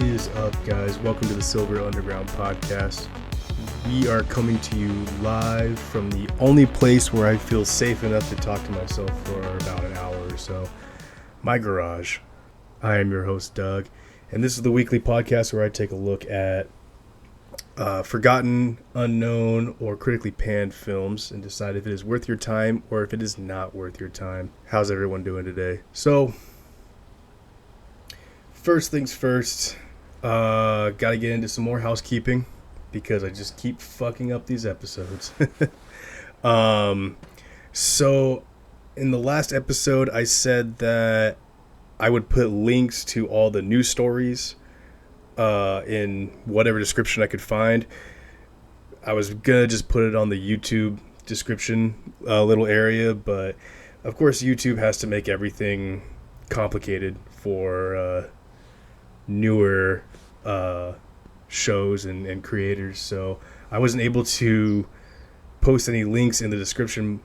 is up, guys? Welcome to the Silver Underground podcast. We are coming to you live from the only place where I feel safe enough to talk to myself for about an hour or so, my garage. I am your host, Doug, and this is the weekly podcast where I take a look at forgotten, unknown, or critically panned films and decide if it is worth your time or if it is not worth your time. How's everyone doing today? So, first things first, gotta get into some more housekeeping because I just keep fucking up these episodes. So in the last episode, I said that I would put links to all the news stories in whatever description I could find. I was gonna just put it on the YouTube description little area, but of course YouTube has to make everything complicated for newer shows and creators, so I wasn't able to post any links in the description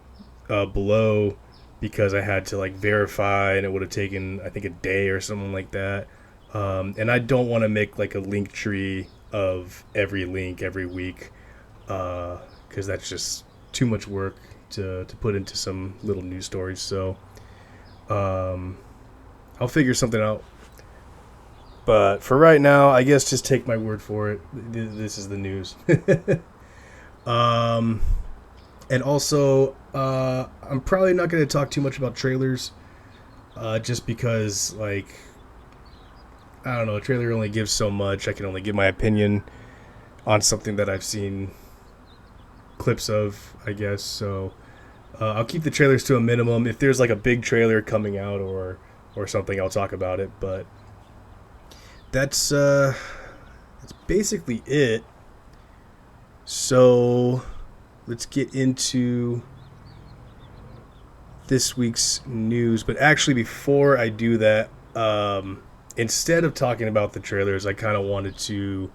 below because I had to verify, and it would have taken I think a day or something like that. And I don't want to make a link tree of every link every week because that's just too much work to put into some little news stories. So I'll figure something out. But for right now, I guess just take my word for it. This is the news. And also, I'm probably not going to talk too much about trailers just because, I don't know, a trailer only gives so much. I can only give my opinion on something that I've seen clips of, I guess. So I'll keep the trailers to a minimum. If there's a big trailer coming out or something, I'll talk about it. But that's basically it. So let's get into this week's news. But actually, before I do that, instead of talking about the trailers, I kind of wanted to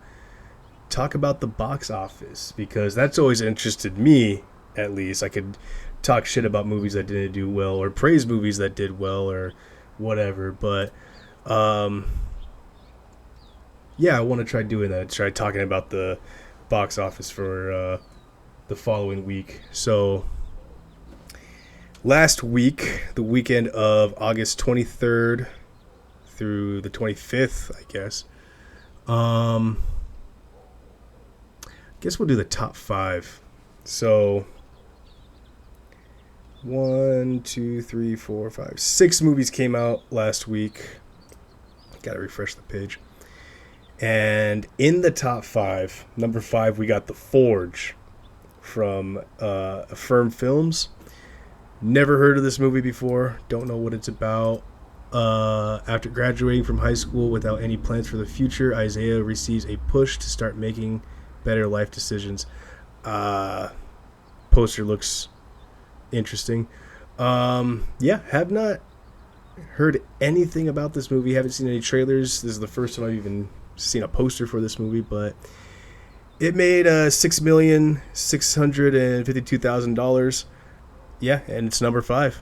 talk about the box office because that's always interested me, at least. I could talk shit about movies that didn't do well or praise movies that did well or whatever. But yeah, I want to try doing that. Try talking about the box office for the following week. So last week, the weekend of August 23rd through the 25th, I guess. I guess we'll do the top 5. So 1, 2, 3, 4, 5, 6 movies came out last week. Gotta refresh the page. And in the top 5, number 5, we got The Forge from Affirm Films. Never heard of this movie before. Don't know what it's about. After graduating from high school without any plans for the future, Isaiah receives a push to start making better life decisions. Poster looks interesting. Yeah, have not heard anything about this movie. Haven't seen any trailers. This is the first time I've even seen a poster for this movie, but it made $6,652,000. Yeah, and it's number 5.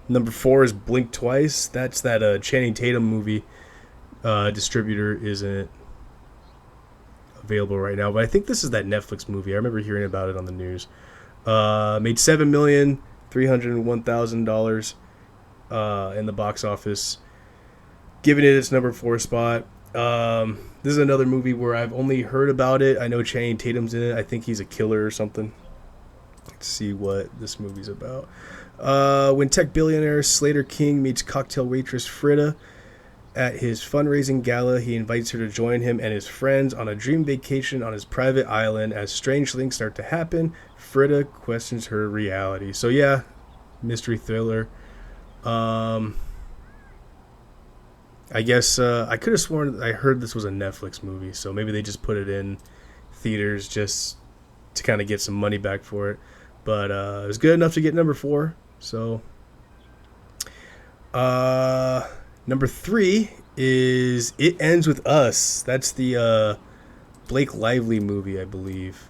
Number 4 is Blink Twice. That's that Channing Tatum movie. Distributor isn't available right now, but I think this is that Netflix movie. I remember hearing about it on the news. Made $7,301,000 in the box office, giving it its number 4 spot. This is another movie where I've only heard about it. I know Channing Tatum's in it. I think he's a killer or something. Let's see what this movie's about. When tech billionaire Slater King meets cocktail waitress Frida at his fundraising gala, he invites her to join him and his friends on a dream vacation on his private island. As strange things start to happen, Frida questions her reality. So yeah, mystery thriller. I guess I could have sworn I heard this was a Netflix movie, so maybe they just put it in theaters just to kind of get some money back for it. But it was good enough to get number 4. So number 3 is It Ends With Us. That's the Blake Lively movie, I believe.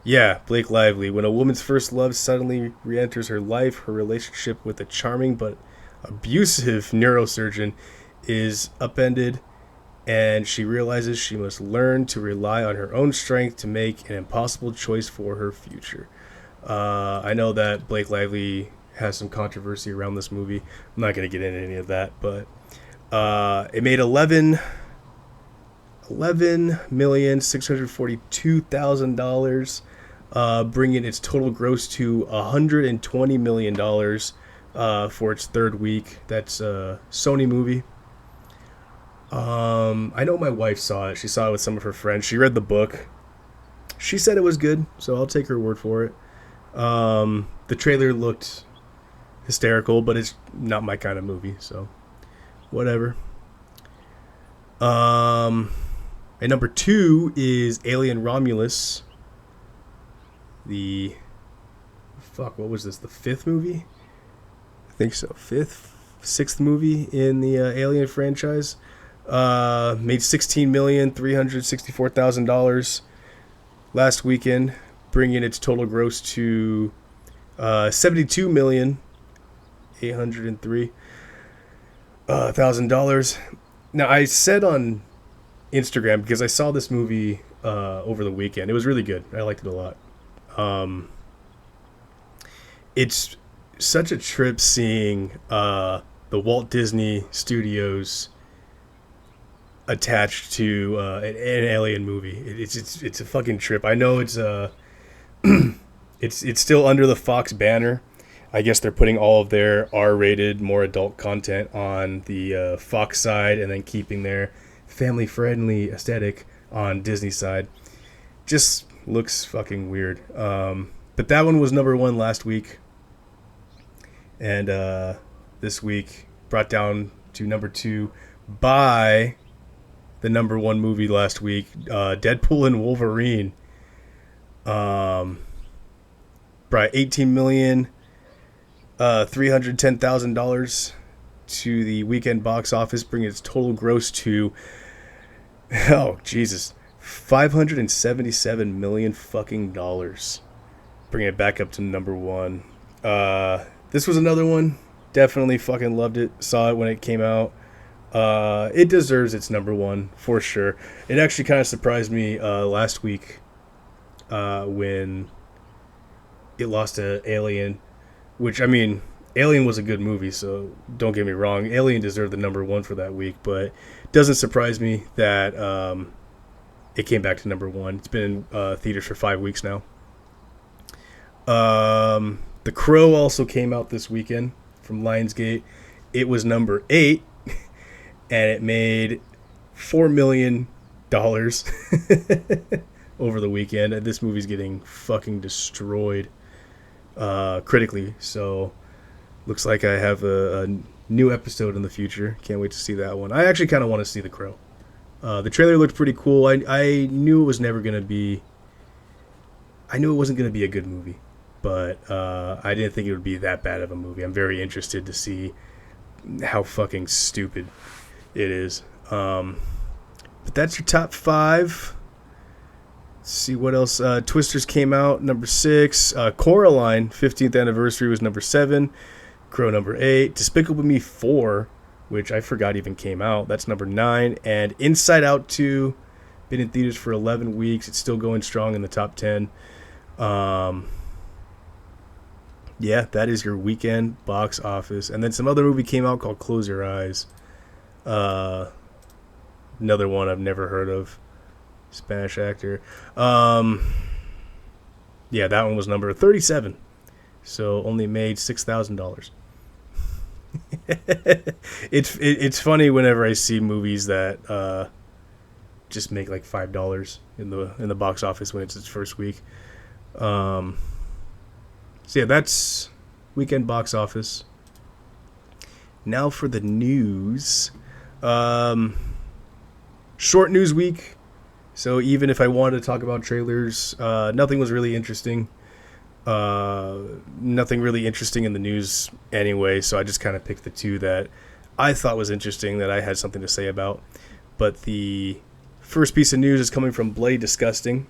Yeah, Blake Lively. When a woman's first love suddenly re-enters her life, her relationship with a charming but abusive neurosurgeon is upended and she realizes she must learn to rely on her own strength to make an impossible choice for her future. I know that Blake Lively has some controversy around this movie. I'm not going to get into any of that, but it made $11,642,000, bringing its total gross to $120 million for its third week. That's a Sony movie. I know my wife saw it. She saw it with some of her friends. She read the book. She said it was good, so I'll take her word for it. The trailer looked hysterical, but it's not my kind of movie, so whatever. And number 2 is Alien Romulus. What was this? The 5th movie? I think so. 6th movie in the Alien franchise. Made $16,364,000 last weekend, bringing its total gross to $72,803,000. Now, I said on Instagram, because I saw this movie over the weekend, it was really good. I liked it a lot. It's such a trip seeing the Walt Disney Studios attached to an alien movie. It's a fucking trip. I know it's it's still under the Fox banner. I guess they're putting all of their R-rated, more adult content on the Fox side, and then keeping their family-friendly aesthetic on Disney side. Just looks fucking weird. But that one was number 1 last week, and this week brought down to number 2 by the number 1 movie last week, Deadpool and Wolverine. Brought $18,310,000 to the weekend box office, bringing its total gross to $577 million fucking dollars, bringing it back up to number 1. This was another one. Definitely fucking loved it. Saw it when it came out. It deserves its number 1 for sure. It actually kind of surprised me last week when it lost to Alien, which, I mean, Alien was a good movie, so don't get me wrong. Alien deserved the number 1 for that week, but it doesn't surprise me that it came back to number 1. It's been in theaters for 5 weeks now. The Crow also came out this weekend from Lionsgate. It was number 8, and it made $4 million over the weekend. And this movie's getting fucking destroyed critically, so looks like I have a new episode in the future. Can't wait to see that one. I actually kind of want to see The Crow. The trailer looked pretty cool. I knew it was never going to be... I knew it wasn't going to be a good movie, but I didn't think it would be that bad of a movie. I'm very interested to see how fucking stupid it is. But that's your top 5. Let's see what else. Twisters came out, number 6. Coraline, 15th anniversary, was number 7. Crow, number 8. Despicable Me 4, which I forgot even came out, that's number 9. And Inside Out 2, been in theaters for 11 weeks. It's still going strong in the top 10. Yeah, that is your weekend box office. And then some other movie came out called Close Your Eyes. Another one I've never heard of. Spanish actor. Yeah, that one was number 37. So only made $6,000. It's funny whenever I see movies that just make like $5 in the box office when it's its first week. So yeah, that's weekend box office. Now for the news. Short news week. So even if I wanted to talk about trailers, nothing was really interesting. Nothing really interesting in the news anyway, so I just kind of picked the 2 that I thought was interesting, that I had something to say about. But the first piece of news is coming from Bloody Disgusting,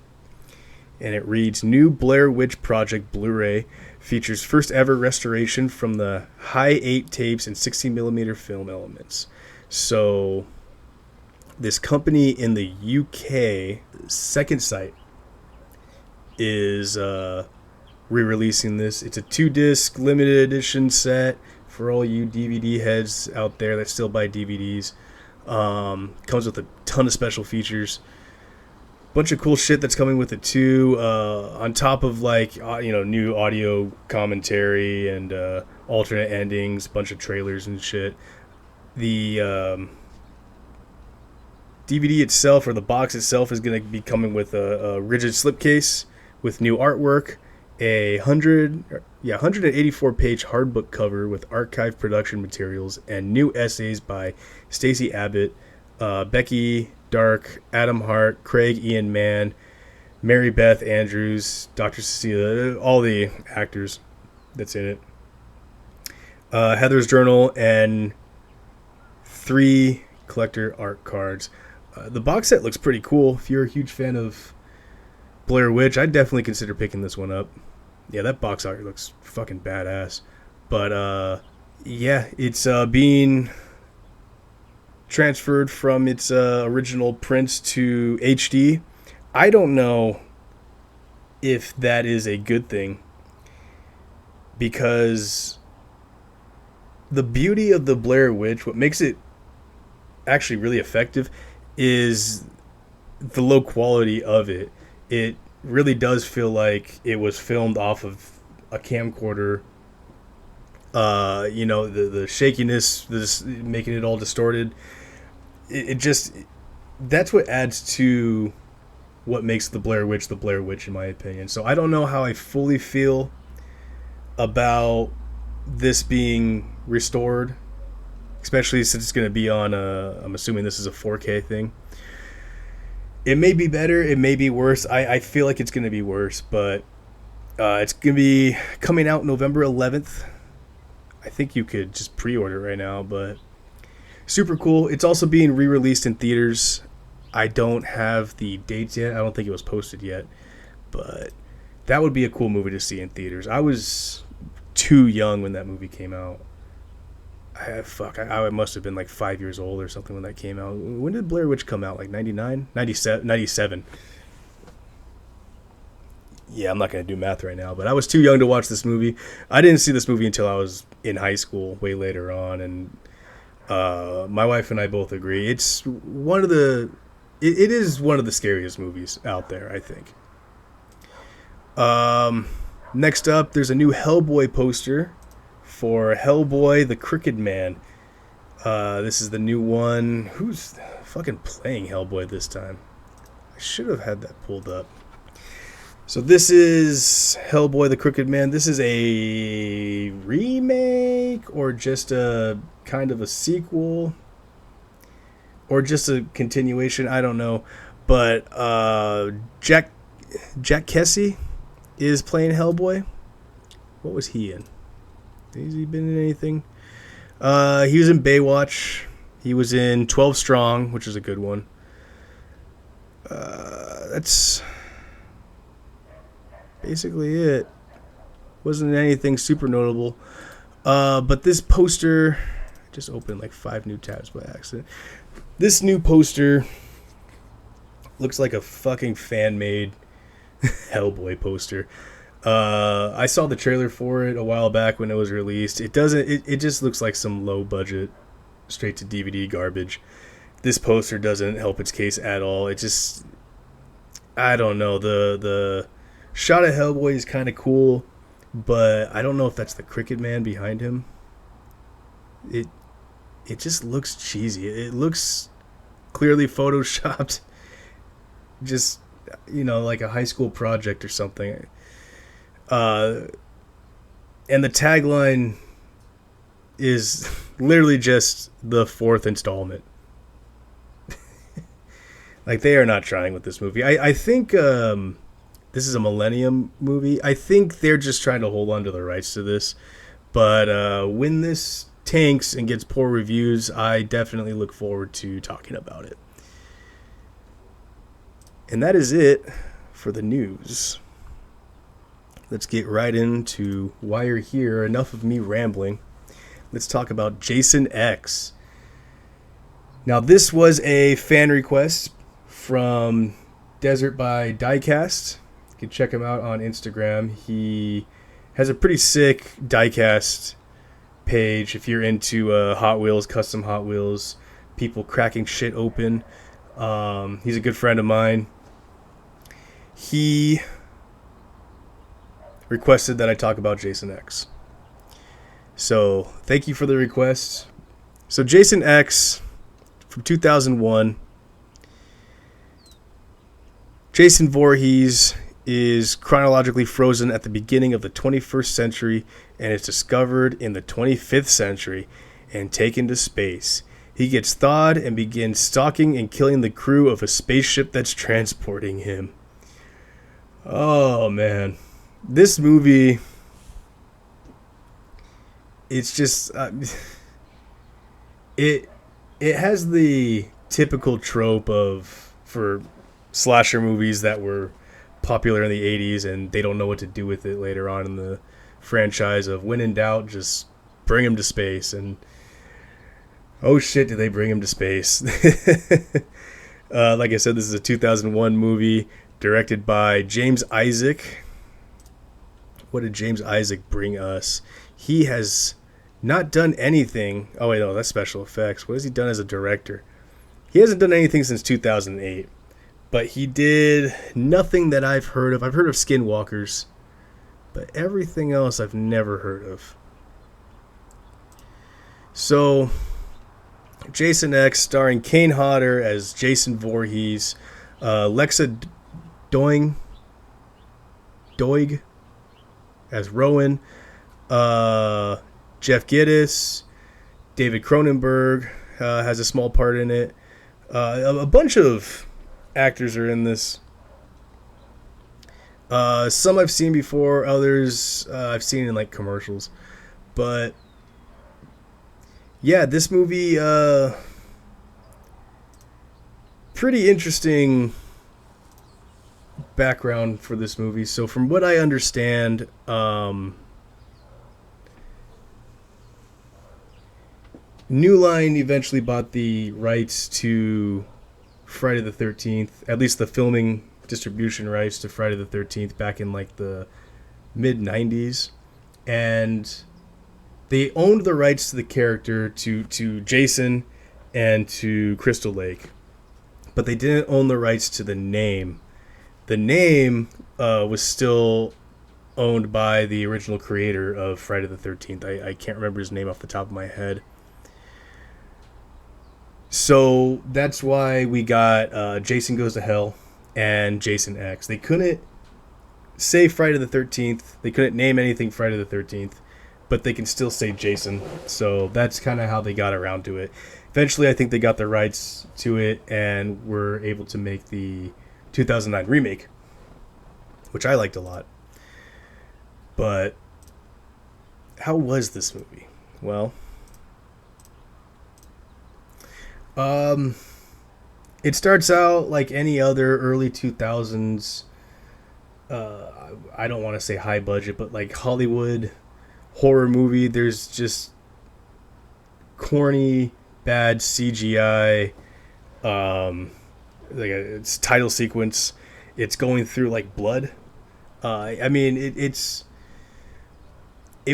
and it reads, New Blair Witch Project Blu-ray features first ever restoration from the high 8 tapes and 16mm film elements. So this company in the UK, Second Sight, is re-releasing this. It's a 2-disc limited edition set for all you DVD heads out there that still buy DVDs. Comes with a ton of special features. Bunch of cool shit that's coming with it too. On top of new audio commentary and alternate endings, bunch of trailers and shit. The DVD itself, or the box itself, is going to be coming with a rigid slipcase with new artwork, a 184-page hardbook cover with archived production materials, and new essays by Stacey Abbott, Becky Dark, Adam Hart, Craig Ian Mann, Mary Beth Andrews, Dr. Cecilia, all the actors that's in it. Heather's journal, and 3 collector art cards. The box set looks pretty cool. If you're a huge fan of Blair Witch, I'd definitely consider picking this one up. Yeah, that box art looks fucking badass. But yeah, it's being transferred from its original prints to HD. I don't know if that is a good thing, because the beauty of the Blair Witch, what makes it actually really effective, is the low quality of it. It really does feel like it was filmed off of a camcorder. The shakiness, this making it all distorted. It just, that's what adds to what makes the Blair Witch, in my opinion. So I don't know how I fully feel about this being restored, especially since it's going to be on I'm assuming this is a 4K thing. It may be better, it may be worse. I feel like it's going to be worse, but it's going to be coming out November 11th. I think you could just pre-order it right now, but super cool. It's also being re-released in theaters. I don't have the dates yet. I don't think it was posted yet, but that would be a cool movie to see in theaters. I was too young when that movie came out. I must have been like 5 years old or something when that came out. When did Blair Witch come out? Like 99? 97. Yeah, I'm not going to do math right now, but I was too young to watch this movie. I didn't see this movie until I was in high school, way later on, and my wife and I both agree. It's one of the... It is one of the scariest movies out there, I think. Next up, there's a new Hellboy poster for Hellboy the Crooked Man. This is the new one. Who's fucking playing Hellboy this time? I should have had that pulled up. So this is Hellboy the Crooked Man. This is a remake, or just a kind of a sequel, or just a continuation. I don't know. But Jack Kesey is playing Hellboy. What was he in? Has he been in anything? He was in Baywatch. He was in 12 Strong, which is a good one. That's basically it. Wasn't anything super notable. But this poster... I just opened like 5 new tabs by accident. This new poster looks like a fucking fan-made Hellboy poster. I saw the trailer for it a while back when it was released. It just looks like some low budget, straight to DVD garbage. This poster doesn't help its case at all. It just, I don't know. The shot of Hellboy is kind of cool, but I don't know if that's the Crooked Man behind him. It just looks cheesy. It looks clearly photoshopped. Just, like a high school project or something. And the tagline is literally just the 4th installment. Like, they are not trying with this movie. I think this is a Millennium movie. I think they're just trying to hold on to the rights to this. But when this tanks and gets poor reviews, I definitely look forward to talking about it. And that is it for the news. Let's get right into why you're here. Enough of me rambling. Let's talk about Jason X. Now, this was a fan request from Desert by Diecast. You can check him out on Instagram. He has a pretty sick diecast page if you're into Hot Wheels, custom Hot Wheels, people cracking shit open. He's a good friend of mine. He requested that I talk about Jason X. So thank you for the request. So Jason X from 2001. Jason Voorhees is chronologically frozen at the beginning of the 21st century and is discovered in the 25th century and taken to space. He gets thawed and begins stalking and killing the crew of a spaceship that's transporting him. Oh, man. This movie, it's just... It has the typical trope of, for slasher movies that were popular in the 80s and they don't know what to do with it later on in the franchise, of when in doubt, just bring him to space. And oh shit, did they bring him to space. Like I said, this is a 2001 movie directed by James Isaac. What did James Isaac bring us? He has not done anything. Oh wait, no, that's special effects. What has he done as a director? He hasn't done anything since 2008. But he did nothing that I've heard of. I've heard of Skinwalkers, but everything else I've never heard of. So, Jason X, starring Kane Hodder as Jason Voorhees, Lexa Doig as Rowan, Jeff Gittes, David Cronenberg has a small part in it. A bunch of actors are in this. Some I've seen before, others I've seen in like commercials. But yeah, this movie, pretty interesting background for this movie. So from what I understand, New Line eventually bought the rights to Friday the 13th, at least the filming distribution rights to Friday the 13th back in like the mid 90s, and they owned the rights to the character, to Jason and to Crystal Lake, but they didn't own the rights to the name. The name was still owned by the original creator of Friday the 13th. I can't remember his name off the top of my head. So that's why we got Jason Goes to Hell and Jason X. They couldn't say Friday the 13th. They couldn't name anything Friday the 13th, but they can still say Jason. So that's kind of how they got around to it. Eventually, I think they got the rights to it and were able to make the 2009 remake, which I liked a lot. But how was this movie? Well, it starts out like any other early 2000s, I don't want to say high budget, but like Hollywood horror movie. There's just corny, bad CGI, like it's title sequence. It's going through like blood. I mean, it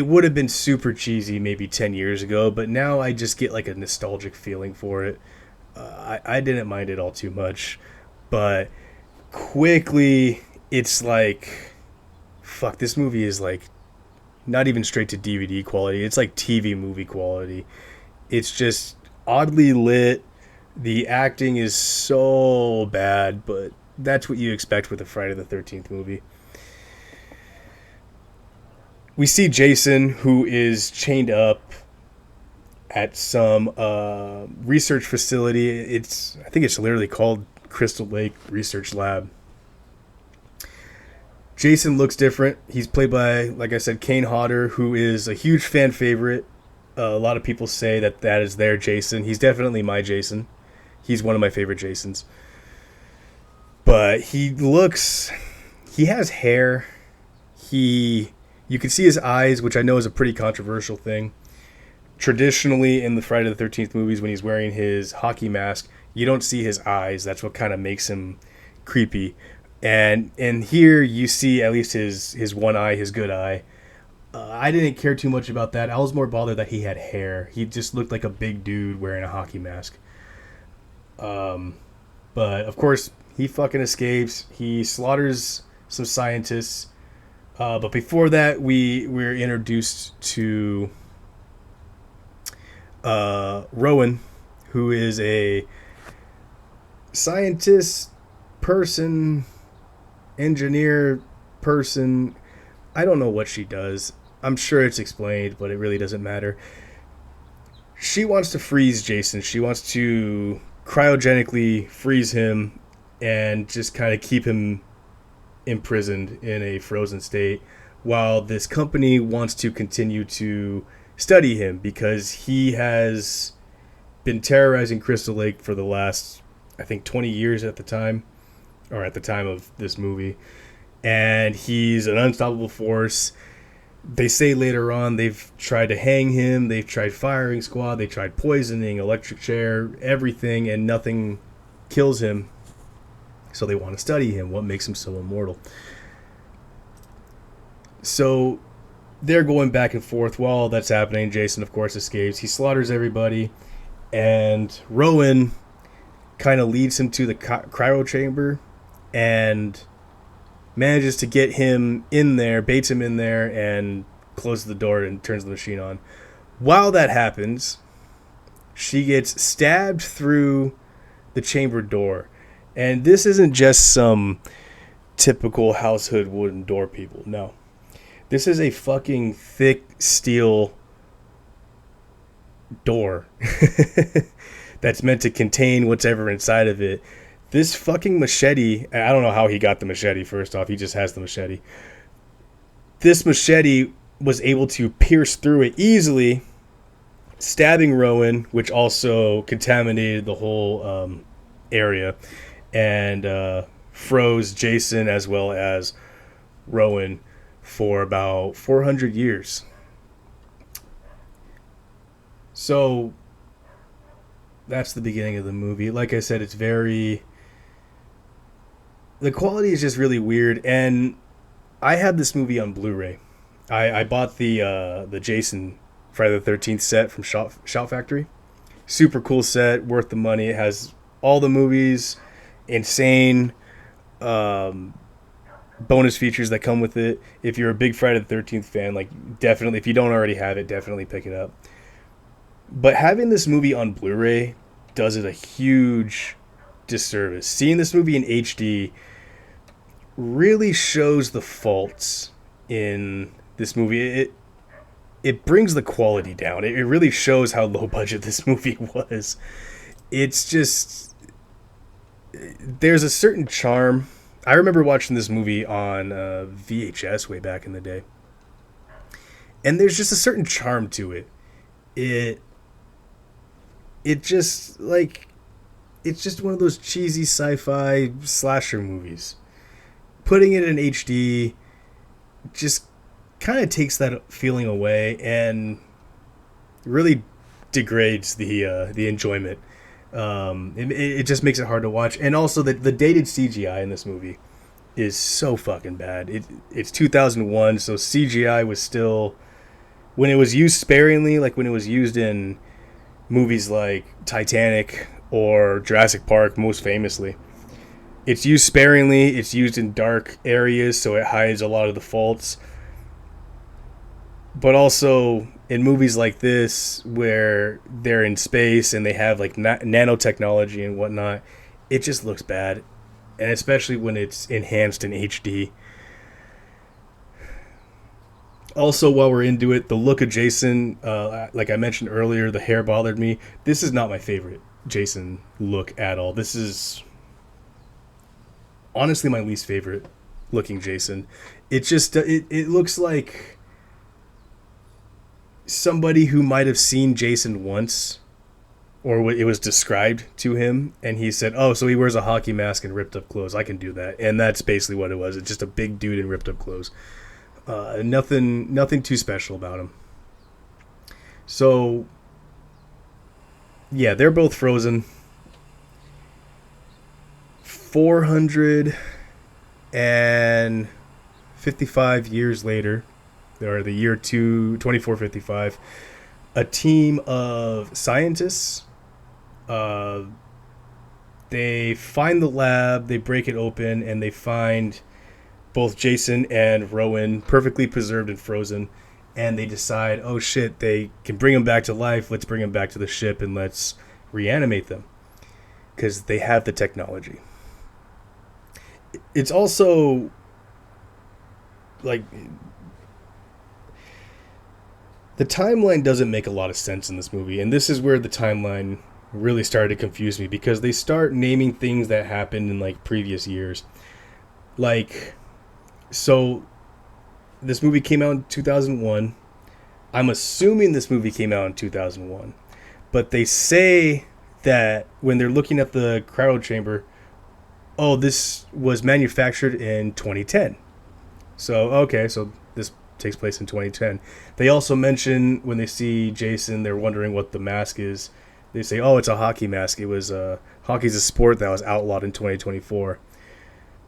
would have been super cheesy maybe 10 years ago, but now I just get like a nostalgic feeling for it. I didn't mind it all too much, but quickly it's like, fuck, this movie is like not even straight to DVD quality. It's like TV movie quality. It's just oddly lit. The acting is so bad, but that's what you expect with a Friday the 13th movie. We see Jason, who is chained up at some research facility. I think it's literally called Crystal Lake Research Lab. Jason looks different. He's played by, like I said, Kane Hodder, who is a huge fan favorite. A lot of people say that is their Jason. He's definitely my Jason. He's one of my favorite Jasons. But he has hair. You can see his eyes, which I know is a pretty controversial thing. Traditionally, in the Friday the 13th movies, when he's wearing his hockey mask, you don't see his eyes. That's what kind of makes him creepy. And here you see at least his one eye, his good eye. I didn't care too much about that. I was more bothered that he had hair. He just looked like a big dude wearing a hockey mask. But of course, he fucking escapes. He slaughters some scientists. But before that, we're introduced to Rowan, who is a scientist person, engineer person. I don't know what she does. I'm sure it's explained, but it really doesn't matter. She wants to freeze Jason. She wants to cryogenically freeze him and just kind of keep him imprisoned in a frozen state while this company wants to continue to study him because he has been terrorizing Crystal Lake for the last, I think, 20 years at the time, or at the time of this movie. And he's an unstoppable force. They say later on they've tried to hang him, they've tried firing squad, they tried poisoning, electric chair, everything, and nothing kills him. So they want to study him, what makes him so immortal. So they're going back and forth while all that's happening. Jason, of course, escapes. He slaughters everybody. And Rowan kind of leads him to the cryo chamber and manages to get him in there, baits him in there, and closes the door and turns the machine on. While that happens, she gets stabbed through the chamber door. And this isn't just some typical household wooden door, people. No. This is a fucking thick steel door that's meant to contain whatever inside of it. This fucking machete, I don't know how he got the machete, first off. He just has the machete. This machete was able to pierce through it easily, stabbing Rowan, which also contaminated the whole area, and froze Jason as well as Rowan for about 400 years. So that's the beginning of the movie. Like I said, it's very... The quality is just really weird, and I had this movie on Blu-ray. I bought the Jason Friday the 13th set from Shout Factory. Super cool set, worth the money. It has all the movies, insane bonus features that come with it. If you're a big Friday the 13th fan, like, definitely, if you don't already have it, definitely pick it up. But having this movie on Blu-ray does it a huge disservice. Seeing this movie in HD really shows the faults in this movie. It brings the quality down. It really shows how low budget this movie was. It's just... There's a certain charm. I remember watching this movie on VHS way back in the day. And there's just a certain charm to it. It just, like... It's just one of those cheesy sci-fi slasher movies. Putting it in HD just kind of takes that feeling away and really degrades the enjoyment. It just makes it hard to watch. And also the dated CGI in this movie is so fucking bad. It's 2001, so CGI was still... When it was used sparingly, like when it was used in movies like Titanic or Jurassic Park, most famously, it's used sparingly. It's used in dark areas, so it hides a lot of the faults. But also in movies like this, where they're in space and they have like nanotechnology and whatnot, it just looks bad. And especially when it's enhanced in HD. Also, while we're into it, the look of Jason, like I mentioned earlier, the hair bothered me. This is not my favorite Jason look at all. This is honestly my least favorite looking Jason. It just it looks like somebody who might have seen Jason once, or it was described to him, and he said, "Oh, so he wears a hockey mask and ripped up clothes. I can do that." And that's basically what it was. It's just a big dude in ripped up clothes. Nothing too special about him. So yeah, they're both frozen. 455 years later, or the year 2455, a team of scientists, uh, they find the lab, they break it open, and they find both Jason and Rowan perfectly preserved and frozen. And they decide, oh shit, they can bring them back to life. Let's bring them back to the ship and let's reanimate them because they have the technology. It's also like the timeline doesn't make a lot of sense in this movie, and this is where the timeline really started to confuse me because they start naming things that happened in like previous years. Like, so this movie came out in 2001. I'm assuming this movie came out in 2001, but they say that when they're looking at the cryo chamber, oh, this was manufactured in 2010. So okay, so this takes place in 2010. They also mention when they see Jason, they're wondering what the mask is. They say, "Oh, it's a hockey mask. It was hockey's a sport that was outlawed in 2024,"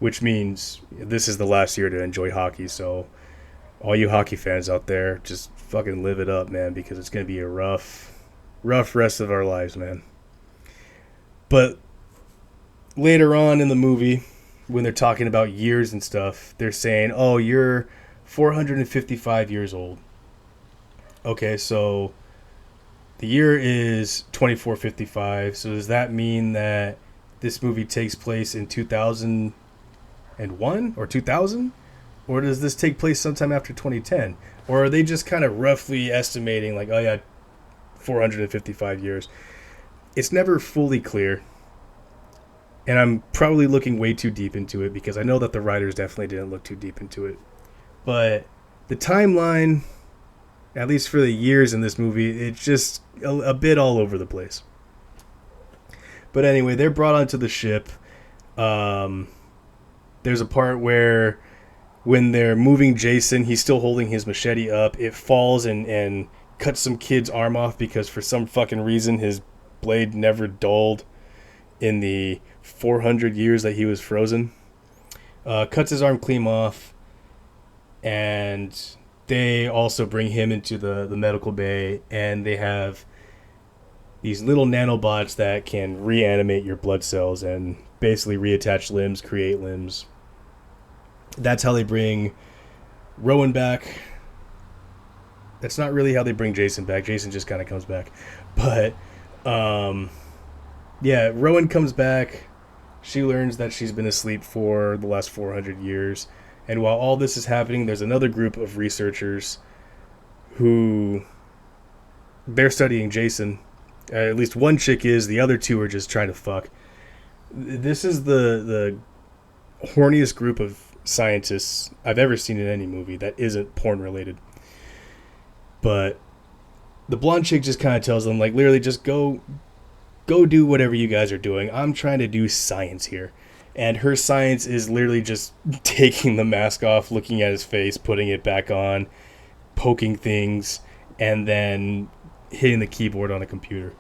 which means this is the last year to enjoy hockey. So, all you hockey fans out there, just fucking live it up, man, because it's gonna be a rough rest of our lives, man. But later on in the movie, when they're talking about years and stuff, they're saying, "Oh, you're 455 years old." Okay, so the year is 2455. So does that mean that this movie takes place in 2001 or 2000? Or does this take place sometime after 2010? Or are they just kind of roughly estimating like, oh yeah, 455 years? It's never fully clear. And I'm probably looking way too deep into it because I know that the writers definitely didn't look too deep into it. But the timeline, at least for the years in this movie, it's just a bit all over the place. But anyway, they're brought onto the ship. There's a part where when they're moving Jason, he's still holding his machete up. It falls and cuts some kid's arm off because for some fucking reason his blade never dulled in the 400 years that he was frozen. Cuts his arm clean off, and they also bring him into the medical bay, and they have these little nanobots that can reanimate your blood cells and basically reattach limbs, create limbs. That's how they bring Rowan back. That's not really how they bring Jason back. Jason just kind of comes back. But, yeah, Rowan comes back. She learns that she's been asleep for the last 400 years. And while all this is happening, there's another group of researchers who they're studying Jason. At least one chick is. The other two are just trying to fuck. This is the horniest group of scientists I've ever seen in any movie that isn't porn related. But the blonde chick just kind of tells them, like, literally just go do whatever you guys are doing. I'm trying to do science here. And her science is literally just taking the mask off, looking at his face, putting it back on, poking things, and then hitting the keyboard on a computer.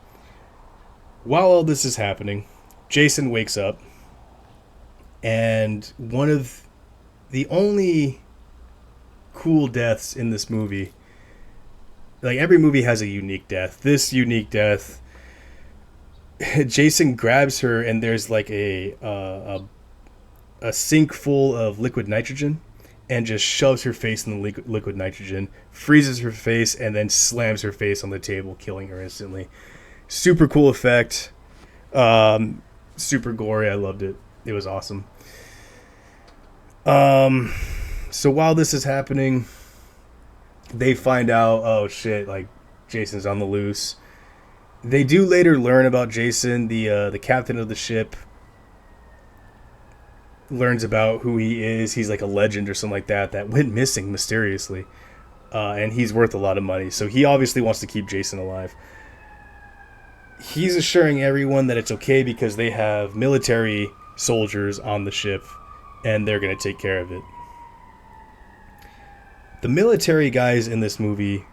While all this is happening, Jason wakes up, and one of the only cool deaths in this movie, like every movie has a unique death. This unique death, Jason grabs her, and there's like a sink full of liquid nitrogen, and just shoves her face in the liquid nitrogen, freezes her face, and then slams her face on the table, killing her instantly. Super cool effect. Super gory. I loved it. It was awesome. So while this is happening, they find out, oh shit, like Jason's on the loose. They do later learn about Jason. The captain of the ship learns about who he is. He's like a legend or something like that went missing mysteriously. And he's worth a lot of money. So he obviously wants to keep Jason alive. He's assuring everyone that it's okay because they have military soldiers on the ship and they're going to take care of it. The military guys in this movie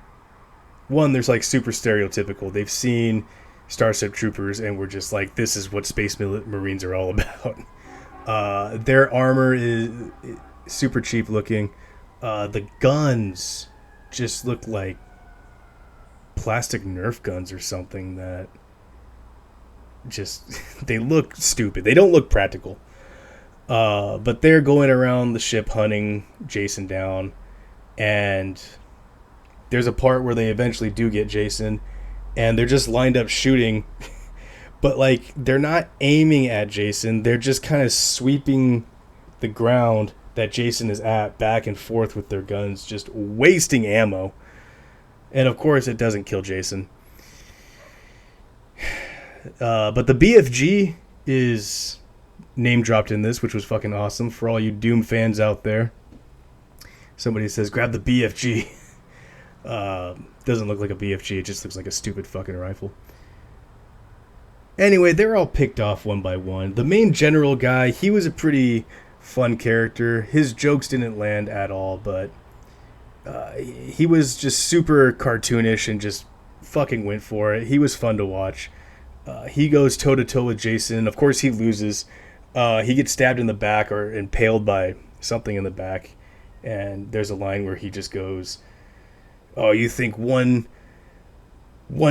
one, there's like super stereotypical. They've seen Starship Troopers and we're just like, this is what Space Marines are all about. Their armor is super cheap looking. The guns just look like plastic Nerf guns or something that just they look stupid. They don't look practical. But they're going around the ship hunting Jason down, and there's a part where they eventually do get Jason, and they're just lined up shooting, but like they're not aiming at Jason. They're just kind of sweeping the ground that Jason is at back and forth with their guns, just wasting ammo. And of course, it doesn't kill Jason. But the BFG is name dropped in this, which was fucking awesome for all you Doom fans out there. Somebody says, grab the BFG. Doesn't look like a BFG, it just looks like a stupid fucking rifle. Anyway, they're all picked off one by one. The main general guy, he was a pretty fun character. His jokes didn't land at all, but he was just super cartoonish and just fucking went for it. He was fun to watch. He goes toe-to-toe with Jason. Of course, he loses. He gets stabbed in the back or impaled by something in the back. And there's a line where he just goes, "Oh, you think one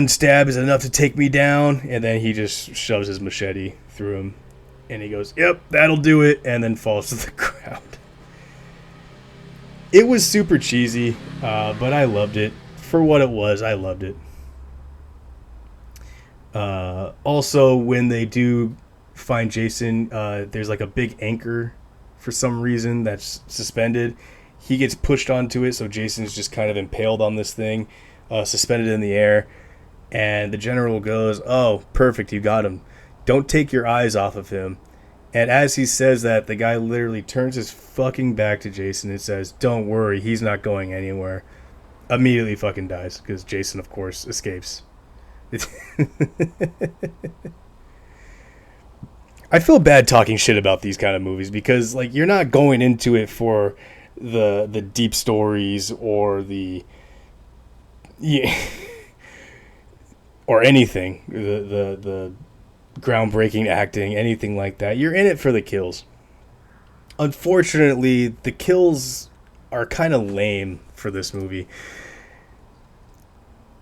stab is enough to take me down?" And then he just shoves his machete through him. And he goes, "Yep, that'll do it," and then falls to the ground. It was super cheesy, but I loved it. For what it was, I loved it. Also, when they do find Jason, there's like a big anchor for some reason that's suspended. He gets pushed onto it, so Jason's just kind of impaled on this thing, suspended in the air. And the general goes, "Oh, perfect, you got him. Don't take your eyes off of him." And as he says that, the guy literally turns his fucking back to Jason and says, "Don't worry, he's not going anywhere." Immediately fucking dies, because Jason, of course, escapes. I feel bad talking shit about these kind of movies because, like, you're not going into it for the deep stories or the or anything, the groundbreaking acting, anything like that. You're in it for the kills. Unfortunately, the kills are kind of lame for this movie.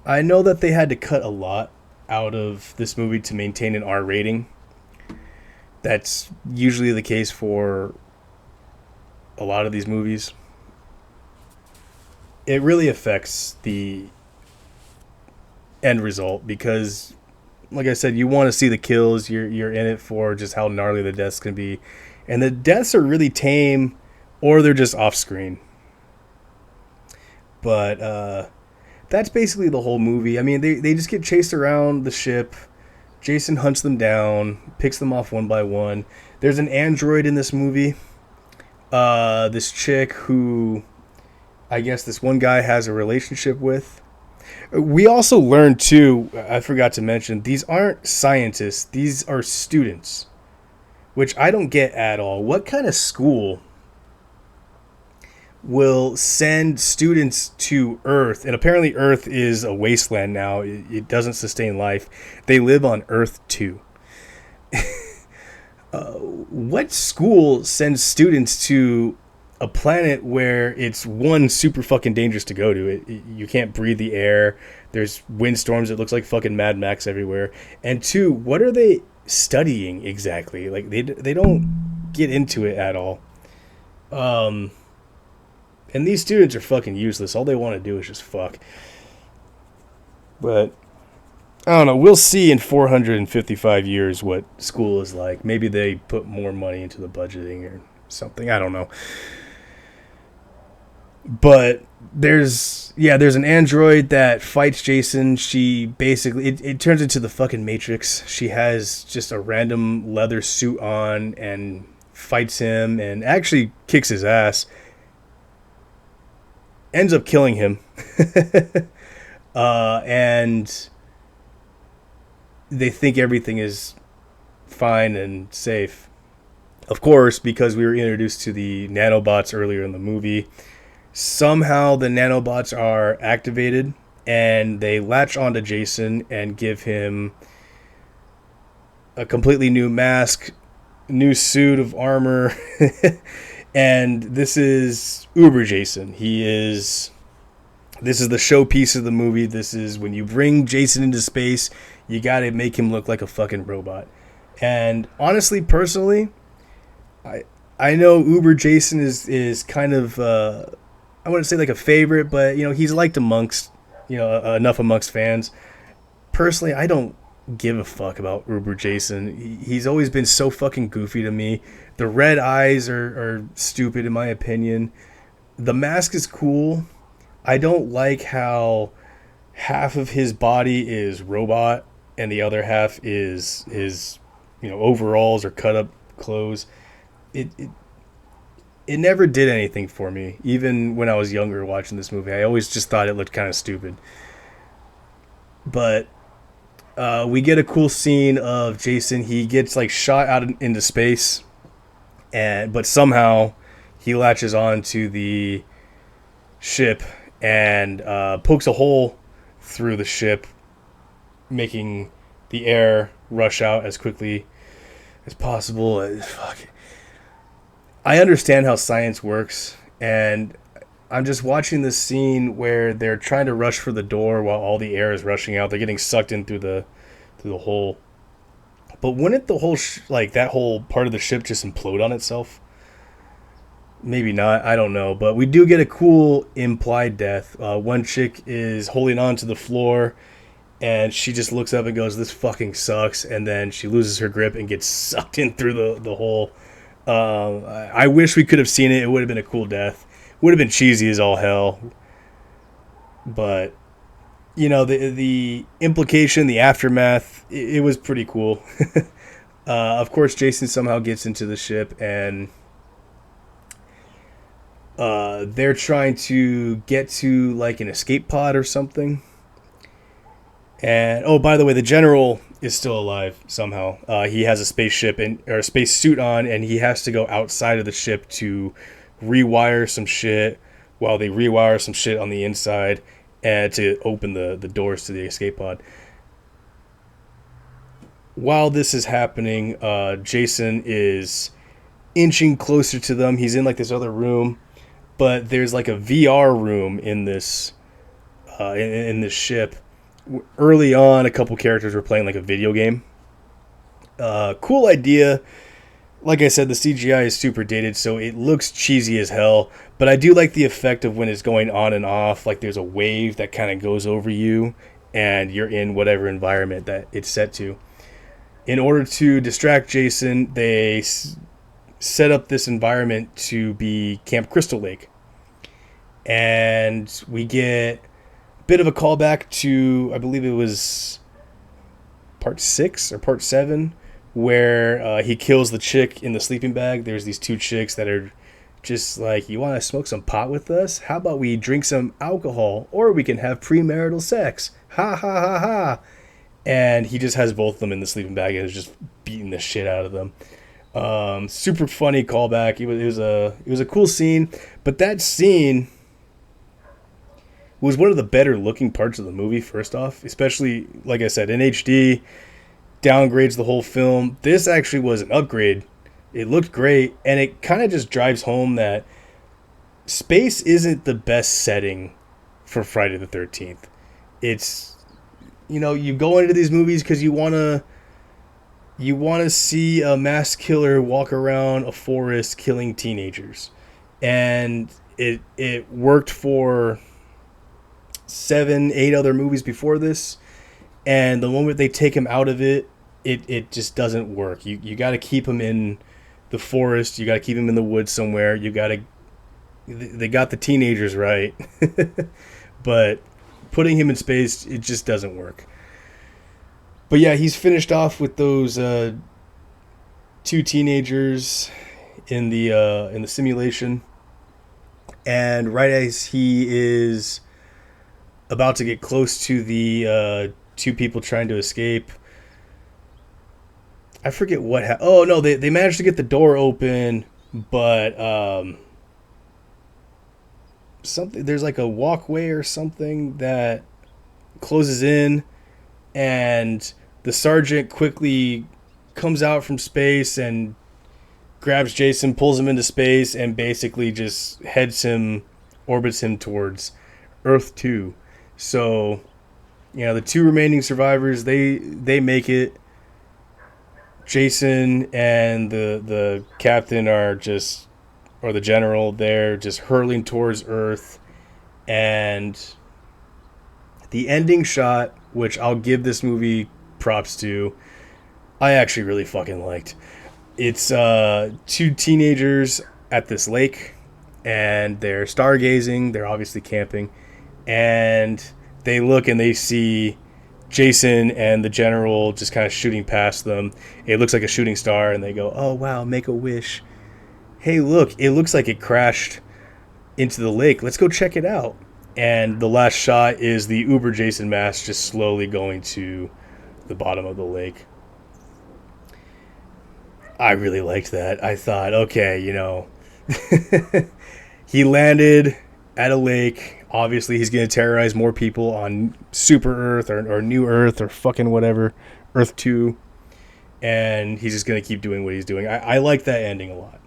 I know that they had to cut a lot out of this movie to maintain an R rating. That's usually the case for a lot of these movies. It really affects the end result because, like I said, you want to see the kills. You're in it for just how gnarly the deaths can be. And the deaths are really tame or they're just off screen. But that's basically the whole movie. I mean, they just get chased around the ship. Jason hunts them down, picks them off one by one. There's an android in this movie. This chick who I guess this one guy has a relationship with. We also learned, too, I forgot to mention, these aren't scientists. These are students, which I don't get at all. What kind of school will send students to Earth? And apparently Earth is a wasteland now. It doesn't sustain life. They live on Earth 2. What school sends students to a planet where it's, one, super fucking dangerous to go to? You can't breathe the air. There's windstorms. It looks like fucking Mad Max everywhere. And two, what are they studying exactly? Like, they don't get into it at all. And these students are fucking useless. All they want to do is just fuck. But I don't know. We'll see in 455 years what school is like. Maybe they put more money into the budgeting or something. I don't know. But there's an android that fights Jason. She basically, it turns into the fucking Matrix. She has just a random leather suit on and fights him and actually kicks his ass. Ends up killing him. And they think everything is fine and safe. Of course, because we were introduced to the nanobots earlier in the movie. Somehow the nanobots are activated and they latch onto Jason and give him a completely new mask, new suit of armor. And this is Uber Jason. This is the showpiece of the movie. This is when you bring Jason into space, you got to make him look like a fucking robot. And honestly, personally, I know Uber Jason is kind of I wouldn't say like a favorite, but he's liked amongst enough amongst fans. Personally, I don't give a fuck about Uber Jason. He's always been so fucking goofy to me. The red eyes are stupid in my opinion. The mask is cool. I don't like how half of his body is robot and the other half is his overalls or cut up clothes. It never did anything for me. Even when I was younger watching this movie, I always just thought it looked kind of stupid. But we get a cool scene of Jason. He gets like shot out into space, but somehow he latches on to the ship and pokes a hole through the ship, making the air rush out as quickly as possible. Fuck. I understand how science works, and I'm just watching this scene where they're trying to rush for the door while all the air is rushing out. They're getting sucked in through the hole. But wouldn't the whole that whole part of the ship just implode on itself? Maybe not. I don't know. But we do get a cool implied death. One chick is holding on to the floor, and she just looks up and goes, "This fucking sucks." And then she loses her grip and gets sucked in through the hole. I wish we could have seen it. It would have been a cool death. Would have been cheesy as all hell. But the implication, the aftermath, it was pretty cool. Of course, Jason somehow gets into the ship, and they're trying to get to like an escape pod or something. And oh, by the way, the general is still alive somehow. He has a spaceship or a space suit on, and he has to go outside of the ship to rewire some shit while they rewire some shit on the inside and to open the doors to the escape pod. While this is happening, Jason is inching closer to them. He's in like this other room, but there's like a VR room in this in this ship. Early on, a couple characters were playing like a video game. Cool idea. Like I said, the CGI is super dated, so it looks cheesy as hell. But I do like the effect of when it's going on and off. Like there's a wave that kind of goes over you, and you're in whatever environment that it's set to. In order to distract Jason, they set up this environment to be Camp Crystal Lake. And we get bit of a callback to, I believe it was part 6 or part 7, where he kills the chick in the sleeping bag. There's these two chicks that are just like, "You want to smoke some pot with us? How about we drink some alcohol, or we can have premarital sex? Ha ha ha ha." And he just has both of them in the sleeping bag and is just beating the shit out of them. Super funny callback. It was a cool scene, but that scene was one of the better looking parts of the movie, first off. Especially, like I said, in HD, downgrades the whole film. This actually was an upgrade. It looked great, and it kind of just drives home that space isn't the best setting for Friday the 13th. It's, you go into these movies because you want to see a mass killer walk around a forest killing teenagers. And it worked for 7, 8 other movies before this, and the moment they take him out of it, it just doesn't work. You got to keep him in the forest. You got to keep him in the woods somewhere. They got the teenagers right, but putting him in space, it just doesn't work. But yeah, he's finished off with those 2 teenagers in the simulation, and right as he is about to get close to the 2 people trying to escape, I forget what happened. Oh no, they managed to get the door open, but something, there's like a walkway or something that closes in, and the sergeant quickly comes out from space and grabs Jason, pulls him into space, and basically just orbits him towards Earth 2. So, the two remaining survivors, they make it. Jason and the captain or the general, they're just hurtling towards Earth. And the ending shot, which I'll give this movie props to, I actually really fucking liked. It's two teenagers at this lake, and they're stargazing. They're obviously camping, and they look and they see Jason and the general just kind of shooting past them. It looks like a shooting star, and they go, "Oh wow, make a wish. Hey, look, it looks like it crashed into the lake. Let's go check it out." And the last shot is the Uber Jason mask just slowly going to the bottom of the lake. I really liked that. I thought, okay, he landed at a lake. Obviously, he's going to terrorize more people on Super Earth or New Earth or fucking whatever, Earth 2. And he's just going to keep doing what he's doing. I like that ending a lot.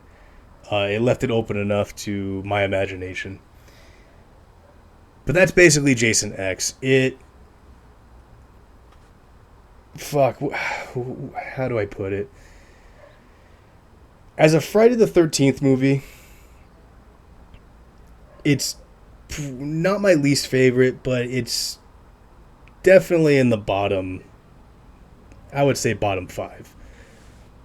It left it open enough to my imagination. But that's basically Jason X. How do I put it? As a Friday the 13th movie, it's not my least favorite, but it's definitely in the bottom, I would say bottom 5.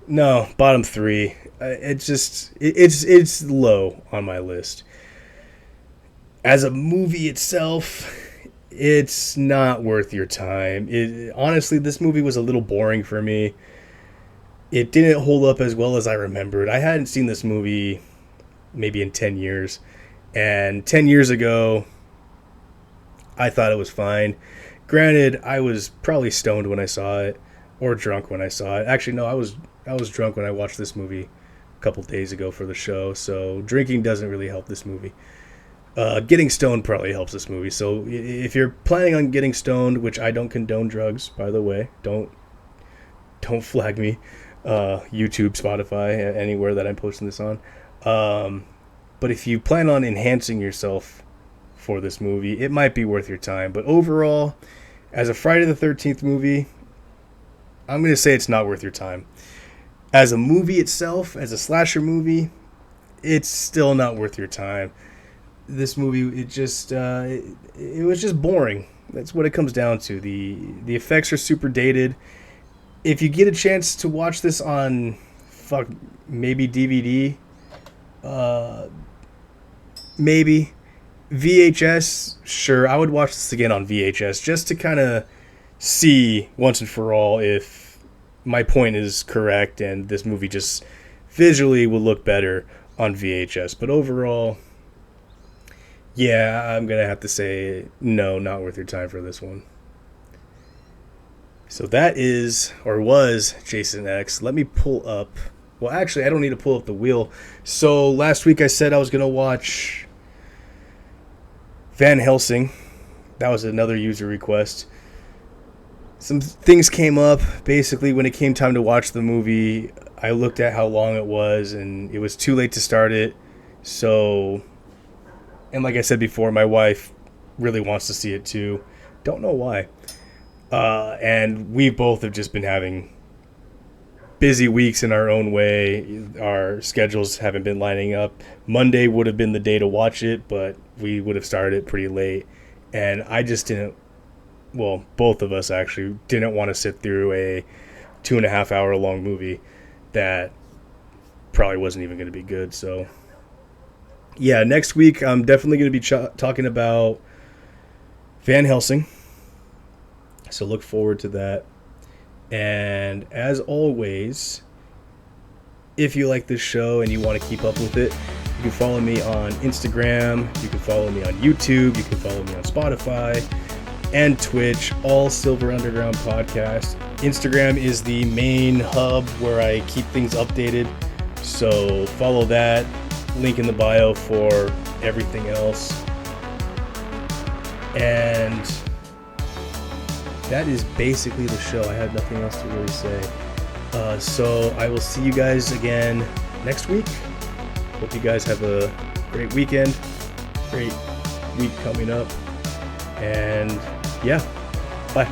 No, bottom 3. It's low on my list. As a movie itself, it's not worth your time. Honestly, this movie was a little boring for me. It didn't hold up as well as I remembered. I hadn't seen this movie maybe in 10 years. And 10 years ago, I thought it was fine. Granted, I was probably stoned when I saw it, or drunk when I saw it. Actually, no, I was drunk when I watched this movie a couple days ago for the show. So drinking doesn't really help this movie. Getting stoned probably helps this movie. So if you're planning on getting stoned, which I don't condone drugs, by the way, don't flag me. YouTube, Spotify, anywhere that I'm posting this on. But if you plan on enhancing yourself for this movie, it might be worth your time. But overall, as a Friday the 13th movie, I'm going to say it's not worth your time. As a movie itself, as a slasher movie, it's still not worth your time. This movie, it was just boring. That's what it comes down to. The effects are super dated. If you get a chance to watch this on, maybe DVD, maybe VHS, sure, I would watch this again on VHS just to kind of see once and for all if my point is correct and this movie just visually will look better on VHS. But overall, yeah, I'm going to have to say no, not worth your time for this one. So that was Jason X. Let me pull up. Well, actually, I don't need to pull up the wheel. So last week I said I was going to watch Van Helsing. That was another user request. Some things came up. Basically, when it came time to watch the movie, I looked at how long it was, and it was too late to start it. So, and like I said before, my wife really wants to see it too. Don't know why. And we both have just been having busy weeks in our own way. Our schedules haven't been lining up. Monday would have been the day to watch it, but we would have started it pretty late. And I just didn't, well, both of us actually didn't want to sit through a 2.5 hour long movie that probably wasn't even going to be good. So, yeah, next week I'm definitely going to be talking about Van Helsing. So look forward to that. And as always, if you like this show and you want to keep up with it, you can follow me on Instagram, you can follow me on YouTube, you can follow me on Spotify and Twitch, all Silver Underground Podcast. Instagram is the main hub where I keep things updated, so follow that. Link in the bio for everything else. And that is basically the show. I have nothing else to really say. So I will see you guys again next week. Hope you guys have a great weekend, great week coming up. And yeah, bye.